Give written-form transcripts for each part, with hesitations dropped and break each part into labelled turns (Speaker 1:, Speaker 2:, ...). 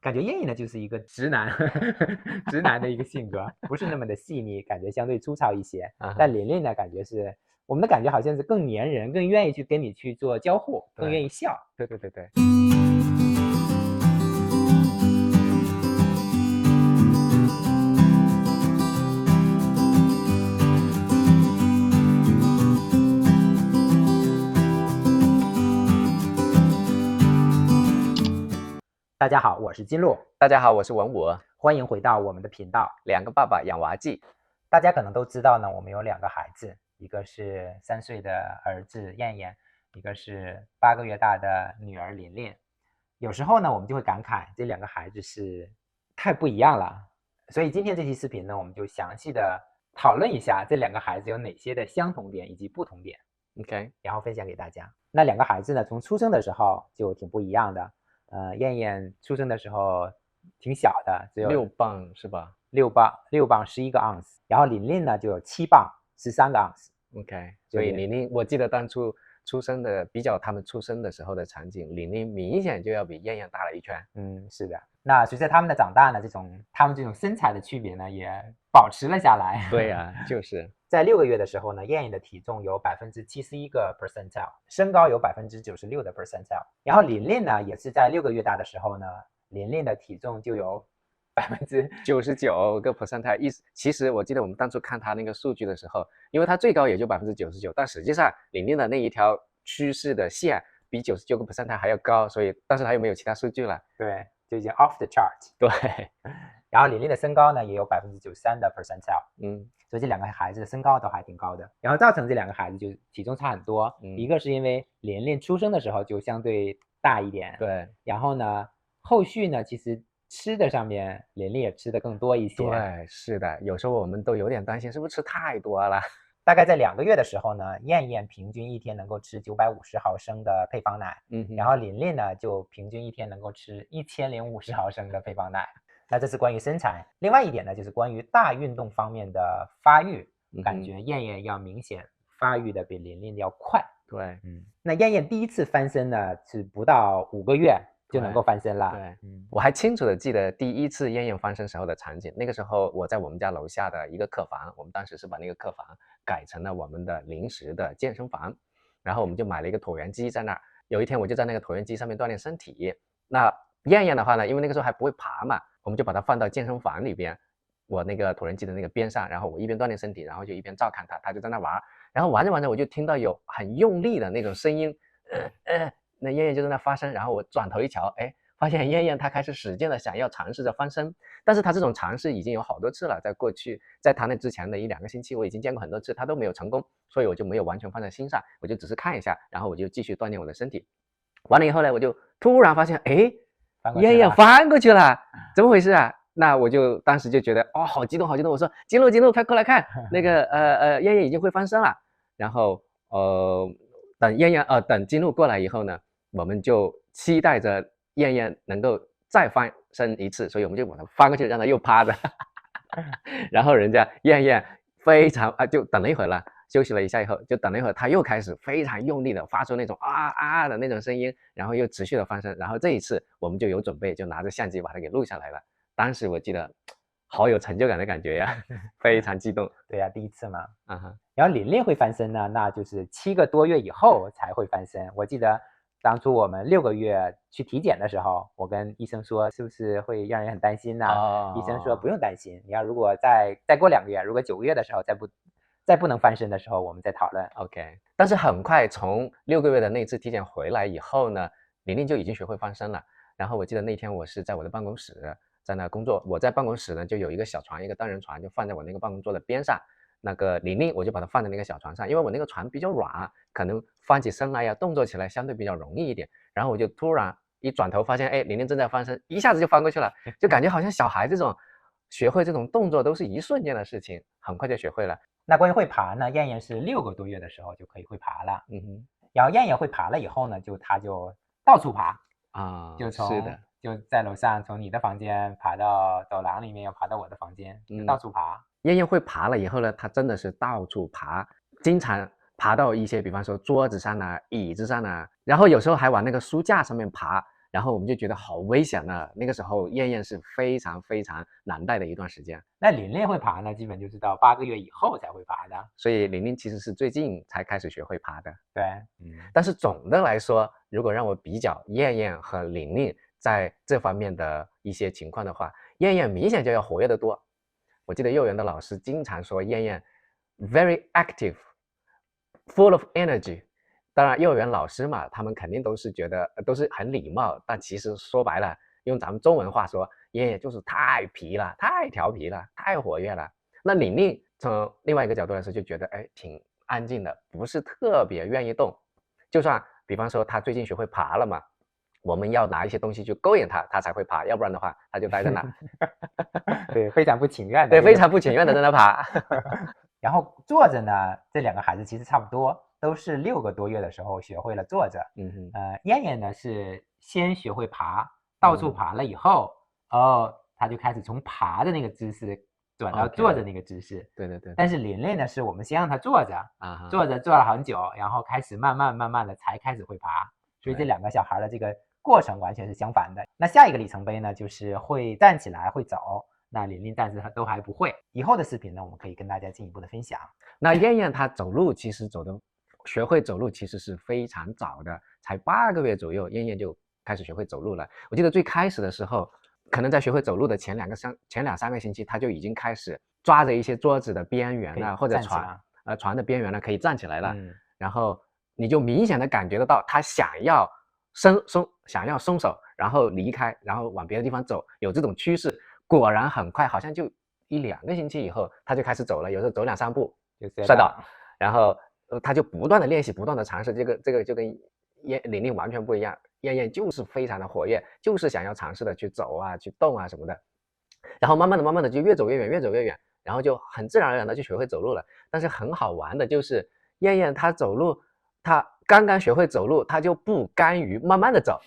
Speaker 1: 感觉燕燕呢就是一个直男，直男的一个性格，不是那么的细腻，感觉相对粗糙一些。但琳琳呢，感觉是我们的感觉好像是更粘人，更愿意去跟你去做交互，更愿意笑。
Speaker 2: 对对对对。
Speaker 1: 大家好，我是金鹿。
Speaker 2: 大家好，我是文武。
Speaker 1: 欢迎回到我们的频道，
Speaker 2: 两个爸爸养娃记。
Speaker 1: 大家可能都知道呢，我们有2个孩子，一个是3岁的儿子燕燕，一个是8个月大的女儿琳琳。有时候呢，我们就会感慨这2个孩子是太不一样了。所以今天这期视频呢，我们就详细的讨论一下这2个孩子有哪些的相同点以及不同点。
Speaker 2: OK，
Speaker 1: 然后分享给大家。那2个孩子呢，从出生的时候就挺不一样的。燕燕出生的时候挺小的，只有
Speaker 2: 6磅是吧
Speaker 1: ？6磅11个盎司。然后琳琳呢就有7磅13个盎司。
Speaker 2: OK， 所以琳琳，我记得当初出生的比较他们出生的时候的场景，琳琳明显就要比燕燕大了1圈。
Speaker 1: 是的。那随着他们的长大呢，他们这种身材的区别呢也保持了下来。
Speaker 2: 对啊，就是
Speaker 1: 在6个月的时候呢，燕燕的体重有71个 percentile， 身高有96的 percentile。然后琳琳呢，也是在6个月大的时候呢，琳琳的体重就有
Speaker 2: 99个 percentile。其实我记得我们当初看他那个数据的时候，因为他最高也就99%，但实际上琳琳的那一条趋势的线比99个 percentile 还要高，所以但是他又没有其他数据了。
Speaker 1: 对，就已经 off the chart。
Speaker 2: 对。
Speaker 1: 然后琳琳的身高呢也有93的 percentile。所以这2个孩子的身高都还挺高的。然后造成这2个孩子就体重差很多。一个是因为琳琳出生的时候就相对大一点。
Speaker 2: 对。
Speaker 1: 然后呢，后续呢，其实吃的上面琳琳也吃的更多一些。
Speaker 2: 对，是的，有时候我们都有点担心是不是吃太多了。
Speaker 1: 大概在2个月的时候呢，燕燕平均一天能够吃950毫升的配方奶。然后琳琳呢就平均一天能够吃1050毫升的配方奶。那这是关于身材。另外一点呢，就是关于大运动方面的发育，感觉燕燕要明显发育的比琳琳要快。
Speaker 2: 对。
Speaker 1: 那燕燕第一次翻身呢是不到5个月就能够翻身了。
Speaker 2: 对。我还清楚的记得第一次燕燕翻身时候的场景。那个时候我在我们家楼下的一个客房，我们当时是把那个客房改成了我们的临时的健身房，然后我们就买了一个椭圆机在那儿。有一天我就在那个椭圆机上面锻炼身体。那燕燕的话呢，因为那个时候还不会爬嘛，我们就把它放到健身房里边，我那个椭圆机的那个边上，然后我一边锻炼身体，然后就一边照看它，它就在那玩。然后玩着玩着我就听到有很用力的那种声音，那燕燕就在那发声。然后我转头一瞧，发现燕燕她开始使劲的想要尝试着翻身，但是她这种尝试已经有好多次了，在过去在她那之前的1-2个星期我已经见过很多次，她都没有成功，所以我就没有完全放在心上，我就只是看一下，然后我就继续锻炼我的身体。完了以后呢，我就突然发现燕燕翻过去了，怎么回事啊？那我就当时就觉得好激动好激动，我说金鹿快过来看，那个燕燕已经会翻身了。然后等金鹿过来以后呢，我们就期待着燕燕能够再翻身一次，所以我们就把它翻过去，让它又趴着。然后人家燕燕非常就等了一会儿了，休息了一下以后，就等了一会儿，他又开始非常用力的发出那种的那种声音，然后又持续的翻身。然后这一次我们就有准备，就拿着相机把它给录下来了。当时我记得好有成就感的感觉呀，非常激动。
Speaker 1: 对呀，第一次嘛。然后琳琳会翻身呢，那就是7个多月以后才会翻身。我记得当初我们6个月去体检的时候，我跟医生说是不是会让人很担心呢？医生说不用担心，你要如果再过2个月，如果9个月的时候再不能翻身的时候，我们再讨论。
Speaker 2: OK， 但是很快从6个月的那次体检回来以后呢，琳琳就已经学会翻身了。然后我记得那天我是在我的办公室在那工作，我在办公室呢就有一个小床，一个单人床，就放在我那个办公桌的边上。那个琳琳我就把它放在那个小床上，因为我那个床比较软，可能翻起身来呀，动作起来相对比较容易一点。然后我就突然一转头发现，琳琳正在翻身，一下子就翻过去了，就感觉好像小孩这种学会这种动作都是一瞬间的事情，很快就学会了。
Speaker 1: 那关于会爬呢，燕燕是6个多月的时候就可以会爬了。然后燕燕会爬了以后呢，她就到处爬
Speaker 2: 是的，
Speaker 1: 就在楼上从你的房间爬到走廊里面，又爬到我的房间，到处爬。
Speaker 2: 燕燕会爬了以后呢，她真的是到处爬，经常爬到一些比方说桌子上椅子上然后有时候还往那个书架上面爬，然后我们就觉得好危险呢。那个时候燕燕是非常非常难带的一段时间。
Speaker 1: 那琳琳会爬呢，基本就是到8个月以后才会爬的。
Speaker 2: 所以琳琳其实是最近才开始学会爬的。
Speaker 1: 对，
Speaker 2: 但是总的来说，如果让我比较燕燕和琳琳在这方面的一些情况的话，燕燕明显就要活跃得多。我记得幼儿园的老师经常说燕燕 very active, full of energy。当然，幼儿园老师嘛，他们肯定都是觉得都是很礼貌，但其实说白了，用咱们中文话说，燕燕就是太皮了，太调皮了，太活跃了。那琳琳从另外一个角度来说，就觉得挺安静的，不是特别愿意动。就算比方说他最近学会爬了嘛，我们要拿一些东西去勾引他，他才会爬，要不然的话他就待在那。
Speaker 1: 对，非常不情愿的。
Speaker 2: 对，非常不情愿的在那爬。
Speaker 1: 然后坐着呢，这2个孩子其实差不多，都是6个多月的时候学会了坐着。燕燕呢是先学会爬，到处爬了以后，他就开始从爬的那个姿势转到坐着那个姿势。
Speaker 2: 对对对。
Speaker 1: 但是琳琳呢是我们先让他坐着，坐了很久，然后开始慢慢的才开始会爬。所以这2个小孩的这个过程完全是相反的。那下一个里程碑呢，就是会站起来会走。那琳琳暂时都还不会，以后的视频呢，我们可以跟大家进一步的分享。
Speaker 2: 那燕燕她走路其实学会走路其实是非常早的，才8个月左右，燕燕就开始学会走路了。我记得最开始的时候，可能在学会走路的前2、3个星期，她就已经开始抓着一些桌子的边缘啊，或者床的边缘呢，可以站起来了。然后你就明显的感觉得到，她想要松手，然后离开，然后往别的地方走，有这种趋势。果然很快，好像就1、2个星期以后，他就开始走了，有时候走2、3步就摔倒，然后他就不断的练习，不断的尝试，这个就跟琳琳完全不一样。燕燕就是非常的活跃，就是想要尝试的去走啊，去动啊什么的，然后慢慢的就越走越远，越走越远，然后就很自然而然的就学会走路了。但是很好玩的就是燕燕她走路，她刚刚学会走路，她就不甘于慢慢的走，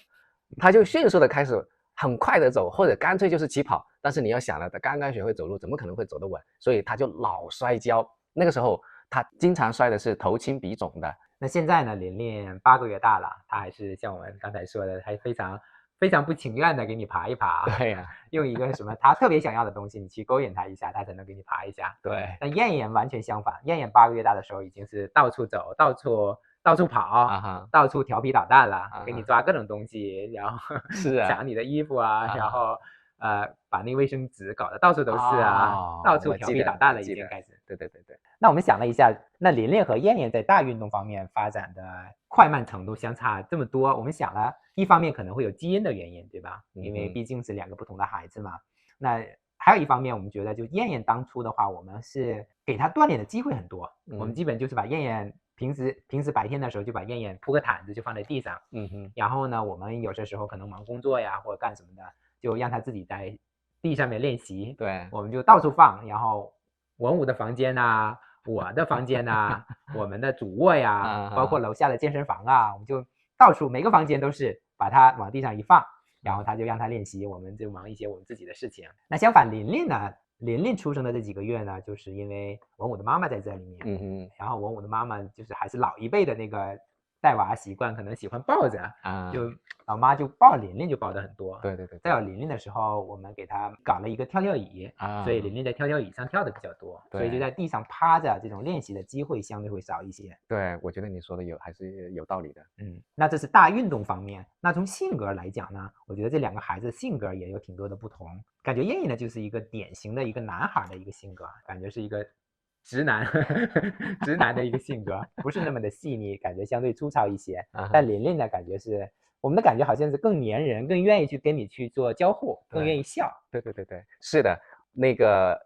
Speaker 2: 她就迅速的开始很快的走，或者干脆就是起跑。但是你要想了，他刚刚学会走路，怎么可能会走得稳？所以他就老摔跤。那个时候他经常摔的是头青鼻肿的。
Speaker 1: 那现在呢，琳琳8个月大了，他还是像我们刚才说的，还非常不情愿的给你爬一爬。
Speaker 2: 对呀，
Speaker 1: 用一个什么他特别想要的东西，你去勾引他一下，他才能给你爬一下。
Speaker 2: 对。
Speaker 1: 但燕燕完全相反，燕燕8个月大的时候已经是到处走，到处跑，到处调皮捣蛋了，给你抓各种东西，然后抢你的衣服啊，然后把那个卫生纸搞得到处都是啊，到处调皮捣蛋了，已经开始。
Speaker 2: 对。
Speaker 1: 那我们想了一下，那琳琳和燕燕在大运动方面发展的快慢程度相差这么多，我们想了一方面可能会有基因的原因，对吧？因为毕竟是2个不同的孩子嘛。那还有一方面，我们觉得就燕燕当初的话，我们是给她锻炼的机会很多，我们基本就是把燕燕平时白天的时候就把燕燕铺个毯子就放在地上，然后呢，我们有些时候可能忙工作呀或者干什么的，就让她自己在地上面练习。
Speaker 2: 对，
Speaker 1: 我们就到处放，然后文武的房间啊，我的房间啊，我们的主卧呀，包括楼下的健身房啊，我们就到处每个房间都是把它往地上一放，然后他就让他练习，我们就忙一些我们自己的事情。那相反，琳琳呢？琳琳出生的这几个月呢，就是因为文武的妈妈在这里面，然后文武的妈妈就是还是老一辈的那个带娃习惯，可能喜欢抱着就老妈就抱琳琳就抱得很多。
Speaker 2: 对。
Speaker 1: 在有琳琳的时候，我们给她搞了一个跳跳椅所以琳琳在跳跳椅上跳的比较多，所以就在地上趴着，这种练习的机会相对会少一些。
Speaker 2: 对，我觉得你说的还是有道理的。
Speaker 1: 那这是大运动方面。那从性格来讲呢，我觉得这2个孩子性格也有挺多的不同。感觉燕燕呢就是一个典型的一个男孩的一个性格，感觉是一个直男直男的一个性格，不是那么的细腻，感觉相对粗糙一些。但琳琳呢，感觉是我们的感觉好像是更粘人，更愿意去跟你去做交互，更愿意笑。
Speaker 2: 对，是的。那个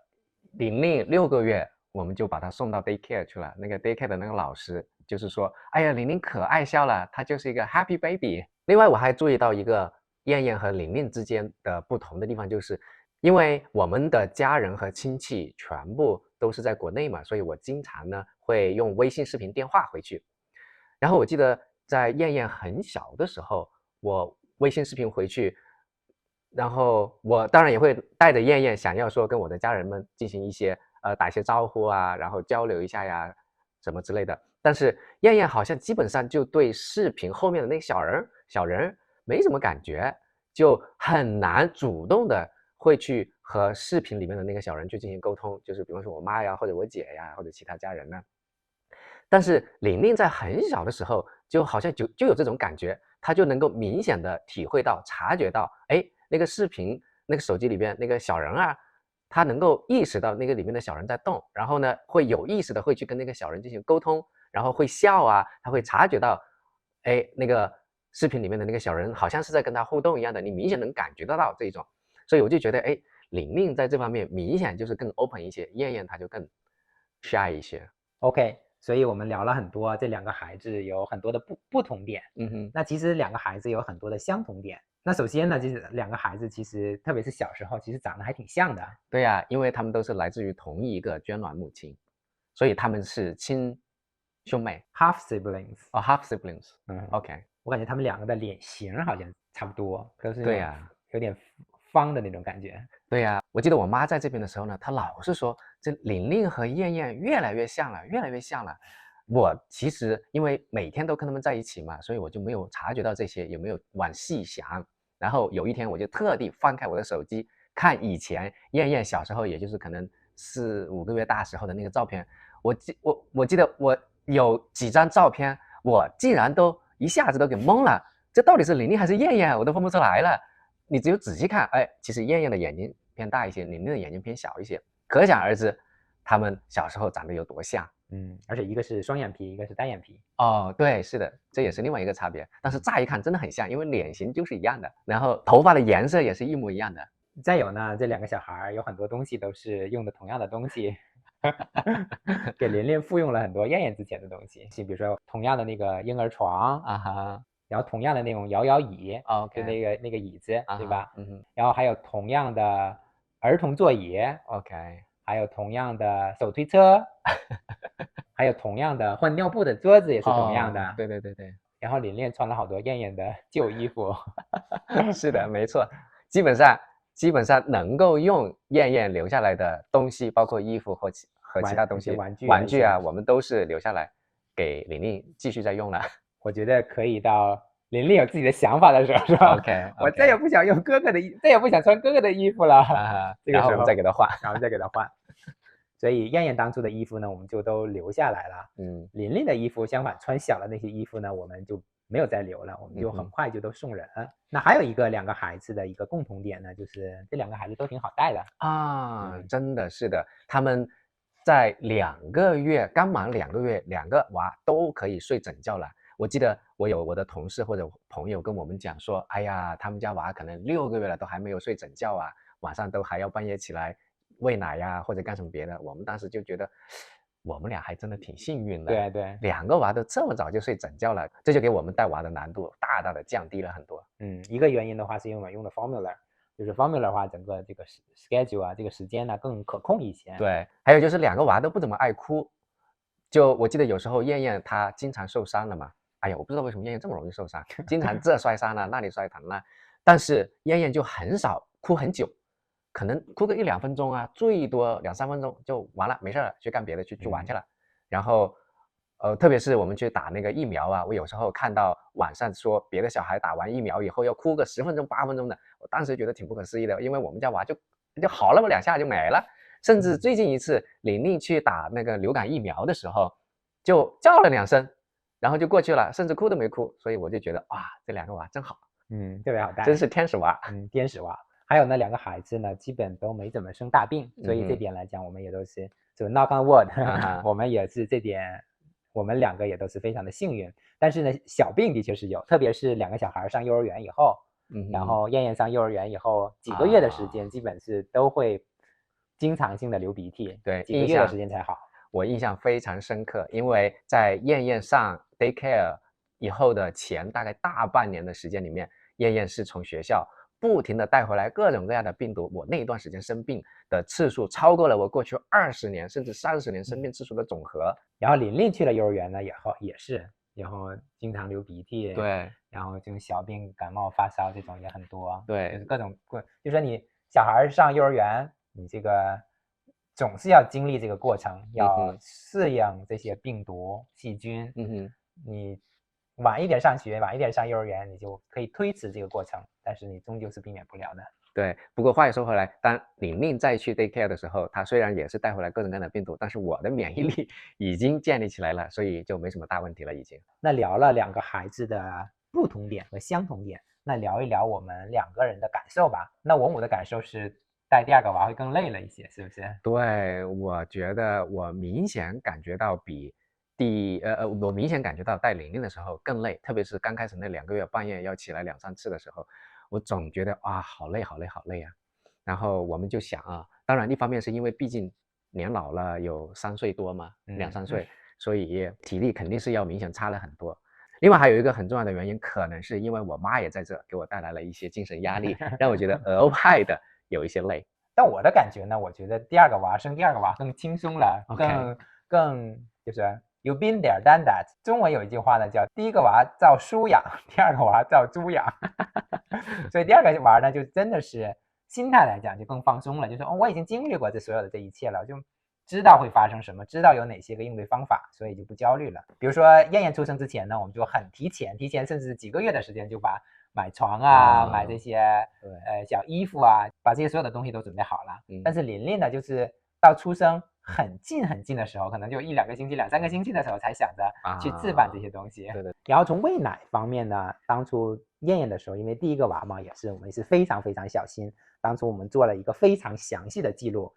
Speaker 2: 琳琳6个月，我们就把她送到 daycare 去了。那个 daycare 的那个老师就是说，哎呀，琳琳可爱笑了，她就是一个 happy baby。另外我还注意到一个燕燕和琳琳之间的不同的地方，就是因为我们的家人和亲戚全部都是在国内嘛，所以我经常呢会用微信视频电话回去。然后我记得在燕燕很小的时候，我微信视频回去，然后我当然也会带着燕燕，想要说跟我的家人们进行一些打一些招呼啊，然后交流一下呀什么之类的。但是燕燕好像基本上就对视频后面的那个小人没什么感觉，就很难主动的会去和视频里面的那个小人去进行沟通，就是比方说我妈呀，或者我姐呀，或者其他家人呢。但是玲玲在很小的时候，就好像就有这种感觉，她就能够明显的体会到、察觉到，哎，那个视频、那个手机里边那个小人啊，她能够意识到那个里面的小人在动，然后呢，会有意识的会去跟那个小人进行沟通，然后会笑啊，她会察觉到，哎，那个视频里面的那个小人好像是在跟她互动一样的，你明显能感觉得到这种，所以我就觉得，哎，玲玲在这方面明显就是更 open 一些，燕燕她就更 shy 一些。
Speaker 1: OK，所以我们聊了很多，这两个孩子有很多的不同点。
Speaker 2: 嗯哼。
Speaker 1: 那其实两个孩子有很多的相同点。那首先呢，就是两个孩子其实特别是小时候，其实长得还挺像的。
Speaker 2: 对呀，因为他们都是来自于同一个捐卵母亲，所以他们是亲兄妹
Speaker 1: ，half siblings。
Speaker 2: 哦，half siblings。
Speaker 1: 嗯
Speaker 2: OK，
Speaker 1: 我感觉他们两个的脸型好像差不多，都是
Speaker 2: 对呀，
Speaker 1: 有点方的那种感觉。
Speaker 2: 对呀，我记得我妈在这边的时候呢，她老是说这玲玲和燕燕越来越像了，越来越像了。我其实因为每天都跟他们在一起嘛，所以我就没有察觉到这些，也没有往细想。然后有一天，我就特地翻开我的手机，看以前燕燕小时候，也就是可能4、5个月大时候的那个照片。我记得我有几张照片，我竟然都一下子都给懵了，这到底是玲玲还是燕燕，我都分不出来了。你只有仔细看，哎，其实燕燕的眼睛偏大一些，玲玲的眼睛偏小一些，可想而知，他们小时候长得有多像。
Speaker 1: 而且一个是双眼皮，一个是单眼皮。
Speaker 2: 哦，对，是的，这也是另外一个差别。但是乍一看真的很像，因为脸型就是一样的，然后头发的颜色也是一模一样的。
Speaker 1: 再有呢，这两个小孩有很多东西都是用的同样的东西，给琳琳复用了很多燕燕之前的东西，比如说同样的那个婴儿床
Speaker 2: 啊哈，
Speaker 1: 然后同样的那种摇摇椅，就
Speaker 2: OK，
Speaker 1: 那个椅子，对吧？
Speaker 2: 嗯哼
Speaker 1: 然后还有同样的儿童座椅，
Speaker 2: ，OK，
Speaker 1: 还有同样的手推车，还有同样的换尿布的桌子也是同样的。
Speaker 2: 对对对对，
Speaker 1: 然后琳琳穿了好多燕燕的旧衣服。
Speaker 2: 是的，没错，基本上能够用燕燕留下来的东西，包括衣服和其他东西，
Speaker 1: 玩具啊，
Speaker 2: 我们都是留下来给玲玲继续在用了。
Speaker 1: 我觉得可以到琳琳有自己的想法的时候，是吧
Speaker 2: OK，
Speaker 1: 我再也不想用哥哥的再也不想穿哥哥的衣服了。
Speaker 2: 然后我们再给他换，
Speaker 1: 然后再给他换。所以燕燕当初的衣服呢，我们就都留下来了。琳琳的衣服相反，穿小了那些衣服呢，我们就没有再留了，我们就很快就都送人。那还有一个两个孩子的一个共同点呢，就是这两个孩子都挺好带的
Speaker 2: 啊，真的是的，他们在刚满2个月，2个娃都可以睡整觉了。我记得我的同事或者朋友跟我们讲说，哎呀，他们家娃可能6个月了都还没有睡整觉啊，晚上都还要半夜起来喂奶呀，或者干什么别的。我们当时就觉得，我们俩还真的挺幸运的。
Speaker 1: 对对
Speaker 2: ，2个娃都这么早就睡整觉了，这就给我们带娃的难度大大的降低了很多。
Speaker 1: 一个原因的话是因为我们用的 formula， 就是 formula 的话，整个这个 schedule 啊，这个时间呢更可控一些。
Speaker 2: 对，还有就是2个娃都不怎么爱哭，就我记得有时候燕燕她经常受伤了嘛，哎呀，我不知道为什么燕燕这么容易受伤，经常这摔伤了，那里摔疼了，但是燕燕就很少哭很久，可能哭个1-2分钟啊，最多2-3分钟就完了，没事了，去干别的去玩去了。然后，特别是我们去打那个疫苗啊，我有时候看到网上说别的小孩打完疫苗以后要哭个10分钟、8分钟的，我当时觉得挺不可思议的，因为我们家娃就好那么2下就没了。甚至最近一次玲玲去打那个流感疫苗的时候，就叫了2声，然后就过去了，甚至哭都没哭。所以我就觉得哇，这2个娃真好，
Speaker 1: 特别好带，
Speaker 2: 真是天使娃。
Speaker 1: 天使娃。还有那2个孩子呢，基本都没怎么生大病，所以这点来讲，我们也都是就 knock on wood，我们也是这点，我们2个也都是非常的幸运。但是呢，小病的确是有，特别是2个小孩上幼儿园以后，然后燕燕上幼儿园以后几个月的时间，基本是都会经常性的流鼻涕，
Speaker 2: 对，
Speaker 1: 几个月的时间才好。
Speaker 2: 我印象非常深刻，因为在燕燕上 daycare 以后的前大概大半年的时间里面，燕燕是从学校不停的带回来各种各样的病毒，我那一段时间生病的次数超过了我过去20年甚至30年生病次数的总和。
Speaker 1: 然后琳琳去了幼儿园呢以后也是，然后经常流鼻涕，
Speaker 2: 对，
Speaker 1: 然后这种小病、感冒、发烧这种也很多，
Speaker 2: 对，
Speaker 1: 就是各种就说你小孩上幼儿园，你这个总是要经历这个过程，要适应这些病毒、细菌，你晚一点上学，晚一点上幼儿园，你就可以推迟这个过程，但是你终究是避免不了的。
Speaker 2: 对，不过话又说回来，当玲玲再去 daycare 的时候，她虽然也是带回来各种各样的病毒，但是我的免疫力已经建立起来了，所以就没什么大问题了已经。
Speaker 1: 那聊了两个孩子的不同点和相同点，那聊一聊我们两个人的感受吧。那文武的感受是带第二个娃会更累了一些，是不是？
Speaker 2: 对，我觉得我明显感觉到比我明显感觉到带玲玲的时候更累，特别是刚开始那2个月半夜要起来2、3次的时候，我总觉得啊好累好累好累啊。然后我们就想啊，当然一方面是因为毕竟年老了有3岁多嘛，2、3岁，所以体力肯定是要明显差了很多。另外还有一个很重要的原因，可能是因为我妈也在这，给我带来了一些精神压力，让我觉得额外的有一些累。
Speaker 1: 但我的感觉呢，我觉得生第二个娃更轻松了，
Speaker 2: OK
Speaker 1: 更就是 you been there done that。中文有一句话呢，叫第一个娃照书养，第二个娃照猪养。所以第二个娃呢，就真的是心态来讲就更放松了，就是我已经经历过所有的这一切了，就知道会发生什么，知道有哪些个应对方法，所以就不焦虑了。比如说燕燕出生之前呢，我们就很提前甚至几个月的时间就把买床啊，买这些小衣服啊，把这些所有的东西都准备好了。但是琳琳呢，就是到出生很近的时候，可能就1、2个星期、2、3个星期的时候才想着去置办这些东西。
Speaker 2: 对。
Speaker 1: 然后从喂奶方面呢，当初燕燕的时候，因为第一个娃嘛，我们是非常小心。当初我们做了一个非常详细的记录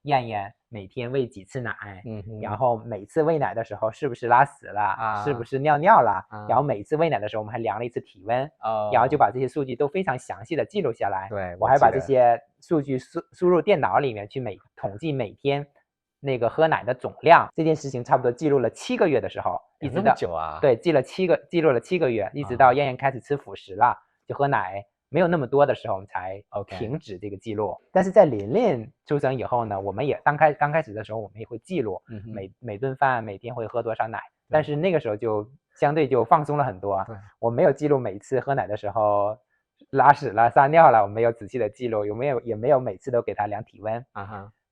Speaker 1: 燕燕每天喂几次奶，然后每次喂奶的时候是不是拉屎了，是不是尿尿了，然后每次喂奶的时候我们还量了一次体温，然后就把这些数据都非常详细的记录下来。
Speaker 2: 对，
Speaker 1: 我还把这些数据输入电脑里面去统计每天那个喝奶的总量。这件事情差不多记录了7个月的时候，一直到
Speaker 2: 那么久啊？
Speaker 1: 对，记录了7个月，一直到燕燕开始吃辅食了，就喝奶没有那么多的时候，我们才停止这个记录。但是在琳琳出生以后呢，我们也刚开始的时候，我们也会记录每顿饭每天会喝多少奶，但是那个时候就相对就放松了很多。我没有记录每次喝奶的时候拉屎了、撒尿了，我没有仔细的记录，也没有每次都给他量体温。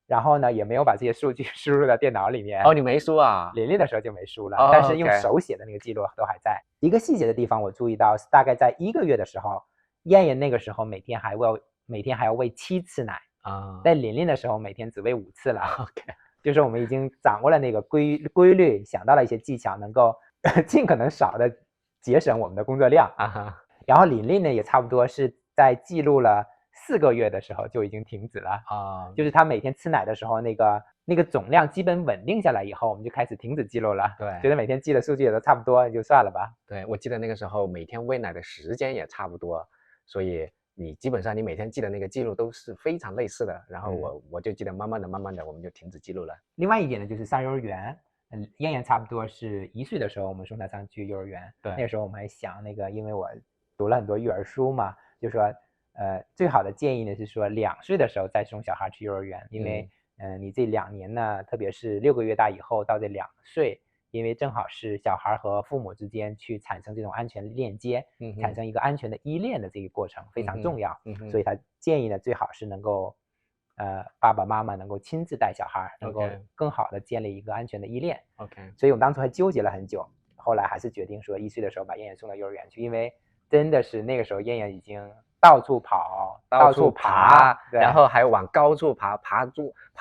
Speaker 1: 然后呢，也没有把这些数据输入到电脑里面。
Speaker 2: 你没输啊？
Speaker 1: 琳琳的时候就没输了，但是用手写的那个记录都还在。一个细节的地方我注意到，大概在1个月的时候，燕燕那个时候每天还要喂7次奶在琳琳的时候每天只喂5次了。就是我们已经掌握了那个规律，想到了一些技巧，能够尽可能少的节省我们的工作量。然后琳琳呢，也差不多是在记录了4个月的时候就已经停止了。就是她每天吃奶的时候，那个总量基本稳定下来以后，我们就开始停止记录了。对，觉得每天记的数据也都差不多，就算了吧。
Speaker 2: 对，我记得那个时候每天喂奶的时间也差不多，所以你基本上你每天记的那个记录都是非常类似的。然后我就记得慢慢的我们就停止记录了。
Speaker 1: 另外一点呢，就是上幼儿园。燕燕差不多是1岁的时候，我们送她上去幼儿园。对，那个时候我们还想因为我读了很多育儿书嘛，就说最好的建议呢是说2岁的时候再送小孩去幼儿园，因为你这2年呢，特别是6个月大以后到这2岁，因为正好是小孩和父母之间去产生这种安全链接，产生一个安全的依恋的这个过程非常重要。所以他建议呢，最好是能够爸爸妈妈能够亲自带小孩，能够更好的建立一个安全的依恋。所以我们当初还纠结了很久，后来还是决定说1岁的时候把燕燕送到幼儿园去，因为真的是那个时候燕燕已经到处跑到处爬，
Speaker 2: 然后还往高处爬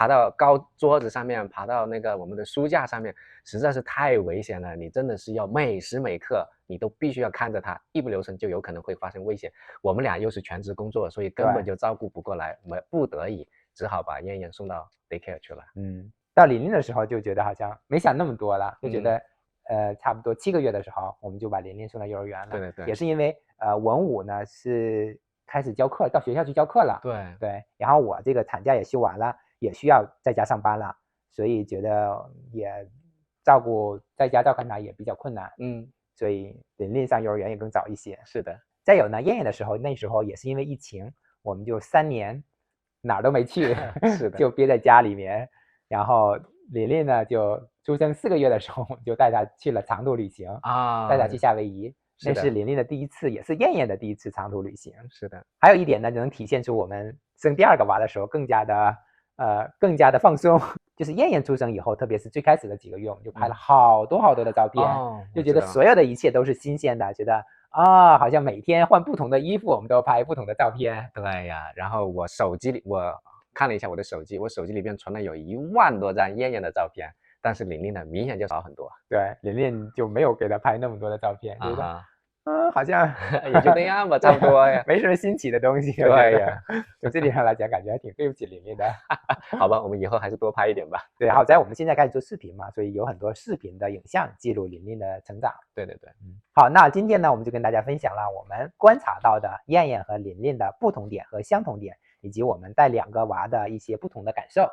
Speaker 2: 到高桌子上面，爬到那个我们的书架上面，实在是太危险了。你真的是要每时每刻你都必须要看着它，一不留神就有可能会发生危险。我们俩又是全职工作，所以根本就照顾不过来，我们不得已只好把燕燕送到 daycare 去了。
Speaker 1: 到琳琳的时候就觉得好像没想那么多了，就觉得差不多7个月的时候我们就把琳琳送到幼儿园了。对，也是因为文武呢是开始教课，到学校去教课了。对，然后我这个产假也休完了，也需要在家上班了，所以觉得也在家照看他也比较困难。所以琳琳上幼儿园也更早一些。
Speaker 2: 是的。
Speaker 1: 再有呢，燕燕的时候，那时候也是因为疫情，我们就3年哪儿都没去，是的，就憋在家里面。然后琳琳呢，就出生4个月的时候，就带她去了长途旅行带她去夏威夷。那是琳琳的第1次，也是燕燕的第1次长途旅行。
Speaker 2: 是的。
Speaker 1: 还有一点呢，能体现出我们生第2个娃的时候更加的更加的放松。就是燕燕出生以后，特别是最开始的几个月，我们就拍了好多好多的照片，就觉得所有的一切都是新鲜的，觉得好像每天换不同的衣服，我们都拍不同的照片。
Speaker 2: 对呀，然后我手机里我看了一下我的手机，我手机里面存了有1万多张燕燕的照片，但是琳琳的明显就少很多。
Speaker 1: 对，琳琳就没有给她拍那么多的照片，觉得好像
Speaker 2: 也就那样吧，差不多呀，
Speaker 1: 没什么新奇的东西。
Speaker 2: 对呀，
Speaker 1: 从这点上来讲，感觉还挺对不起琳琳的。
Speaker 2: 好吧，我们以后还是多拍一点吧。
Speaker 1: 对，好在我们现在开始做视频嘛，所以有很多视频的影像记录琳琳的成长。
Speaker 2: 对对对，
Speaker 1: 好，那今天呢，我们就跟大家分享了我们观察到的燕燕和琳琳的不同点和相同点，以及我们带2个娃的一些不同的感受。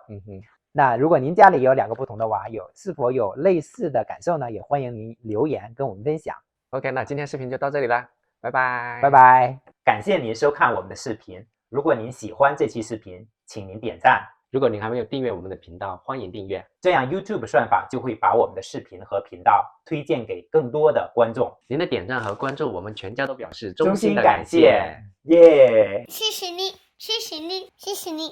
Speaker 1: 那如果您家里有2个不同的娃，是否有类似的感受呢？也欢迎您留言跟我们分享。
Speaker 2: OK， 那今天视频就到这里啦，拜拜，
Speaker 1: 拜拜。感谢您收看我们的视频。如果您喜欢这期视频，请您点赞。
Speaker 2: 如果您还没有订阅我们的频道，欢迎订阅，
Speaker 1: 这样 YouTube 算法就会把我们的视频和频道推荐给更多的观众。
Speaker 2: 您的点赞和关注，我们全家都表示
Speaker 1: 衷心
Speaker 2: 衷心的
Speaker 1: 感谢，
Speaker 2: 感谢。
Speaker 1: 耶！
Speaker 3: 谢谢你，谢谢你，谢谢你。